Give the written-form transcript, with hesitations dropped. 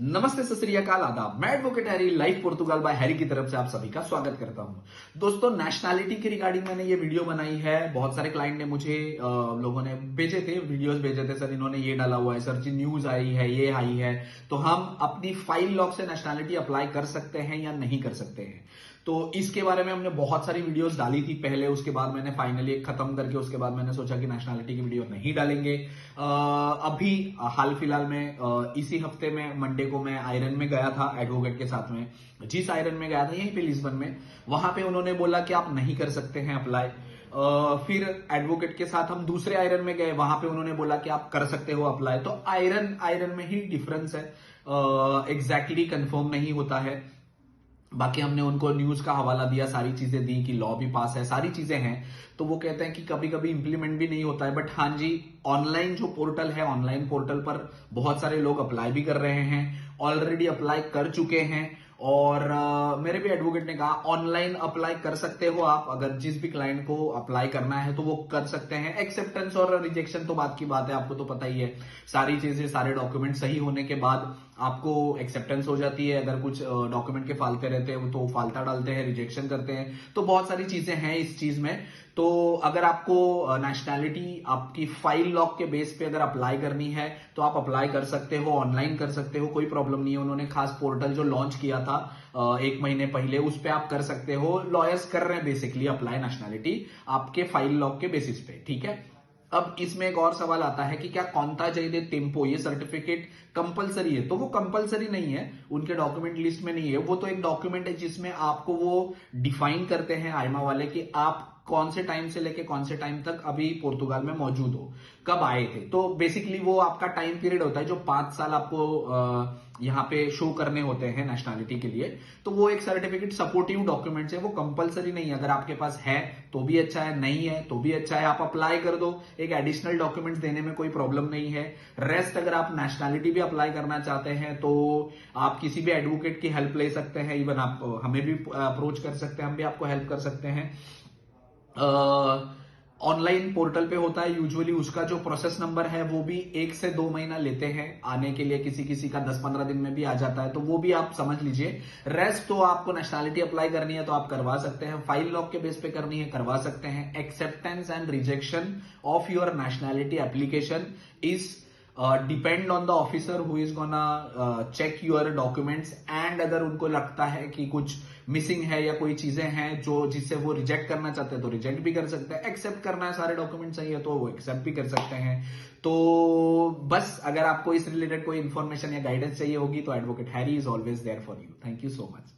नमस्ते, सत श्री अकाल, आदाब। मैं advocate Harry, life Portugal bye Harry की तरफ से आप सभी का स्वागत करता हूं। दोस्तों, नेशनैलिटी के रिगार्डिंग मैंने ये वीडियो बनाई है। बहुत सारे क्लाइंट ने मुझे लोगों ने भेजे थे, वीडियोस भेजे थे, सर इन्होंने ये डाला हुआ है, सर जी न्यूज आई है, ये आई है, तो हम अपनी फाइल लॉक से नेशनैलिटी अप्लाई कर सकते हैं या नहीं कर सकते हैं। तो इसके बारे में हमने बहुत सारी वीडियोस डाली थी पहले, उसके बाद मैंने फाइनली खत्म करके उसके बाद मैंने सोचा कि नेशनैलिटी की वीडियो नहीं डालेंगे। अभी हाल फिलहाल में इसी हफ्ते में मंडे को मैं आयरन में गया था एडवोकेट के साथ में। जिस आयरन में गया था यहीं पे लिस्बन में, वहां पे उन्होंने बोला कि आप नहीं कर सकते हैं अप्लाई। फिर एडवोकेट के साथ हम दूसरे आयरन में गए, वहां पे उन्होंने बोला कि आप कर सकते हो अप्लाई। तो आयरन आयरन में ही डिफरेंस है, एग्जैक्टली कंफर्म नहीं होता है। बाकी हमने उनको न्यूज का हवाला दिया, सारी चीजें दी कि लॉ भी पास है, सारी चीजें हैं। तो वो कहते हैं कि कभी कभी इंप्लीमेंट भी नहीं होता है, बट हाँ जी, ऑनलाइन जो पोर्टल है, ऑनलाइन पोर्टल पर बहुत सारे लोग अप्लाई भी कर रहे हैं, ऑलरेडी अप्लाई कर चुके हैं। और मेरे भी एडवोकेट ने कहा ऑनलाइन अप्लाई कर सकते हो आप, अगर जिस भी क्लाइंट को अप्लाई करना है तो वो कर सकते हैं। एक्सेप्टेंस और रिजेक्शन तो बात की बात है, आपको तो पता ही है। सारी चीजें, सारे डॉक्यूमेंट सही होने के बाद आपको एक्सेप्टेंस हो जाती है। अगर कुछ डॉक्यूमेंट के फालते रहते हैं तो फालता डालते हैं, रिजेक्शन करते हैं। तो बहुत सारी चीजें हैं इस चीज में। तो अगर आपको नेशनैलिटी आपकी फाइल लॉक के बेस पे अगर अप्लाई करनी है तो आप अप्लाई कर सकते हो, ऑनलाइन कर सकते हो, कोई प्रॉब्लम नहीं है। उन्होंने खास पोर्टल जो लॉन्च किया था 1 महीने पहले, उस पे आप कर सकते हो। लॉयर्स कर रहे हैं बेसिकली अप्लाई नेशनैलिटी आपके फाइल लॉक के बेसिस पे, ठीक है। अब इसमें एक और सवाल आता है कि क्या कॉन्ता जयदे टेम्पो ये सर्टिफिकेट कंपलसरी है? तो वो कंपलसरी नहीं है, उनके डॉक्यूमेंट लिस्ट में नहीं है। वो तो एक डॉक्यूमेंट है जिसमें आपको वो डिफाइन करते हैं आईमा वाले कि आप कौन से टाइम से लेके कौन से टाइम तक अभी पोर्तुगाल में मौजूद हो, कब आए थे। तो बेसिकली वो आपका टाइम पीरियड होता है जो 5 साल आपको यहाँ पे शो करने होते हैं नेशनैलिटी के लिए। तो वो एक सर्टिफिकेट सपोर्टिव डॉक्यूमेंट्स है, वो कंपलसरी नहीं है। अगर आपके पास है तो भी अच्छा है, नहीं है तो भी अच्छा है, आप अप्लाई कर दो। एक एडिशनल डॉक्यूमेंट्स देने में कोई प्रॉब्लम नहीं है। रेस्ट, अगर आप नेशनैलिटी भी अप्लाई करना चाहते हैं तो आप किसी भी एडवोकेट की हेल्प ले सकते हैं। इवन आप हमें भी अप्रोच कर सकते हैं, हम भी आपको हेल्प कर सकते हैं। ऑनलाइन पोर्टल पे होता है यूजुअली, उसका जो प्रोसेस नंबर है वो भी 1 से 2 महीना लेते हैं आने के लिए। किसी किसी का 10-15 दिन में भी आ जाता है, तो वो भी आप समझ लीजिए। रेस्ट तो आपको नेशनैलिटी अप्लाई करनी है तो आप करवा सकते हैं, फाइल लॉक के बेस पे करनी है करवा सकते हैं। Acceptance and rejection of your nationality application is depend on the officer who is gonna check your documents. And अगर उनको लगता है कि कुछ मिसिंग है या कोई चीजें हैं जो जिससे वो रिजेक्ट करना चाहते हैं तो रिजेक्ट भी कर सकते हैं। एक्सेप्ट करना है, सारे डॉक्यूमेंट सही है तो वो एक्सेप्ट भी कर सकते हैं। तो बस, अगर आपको इस रिलेटेड कोई इन्फॉर्मेशन या गाइडेंस चाहिए होगी तो advocate Harry is always there for you. Thank you so much.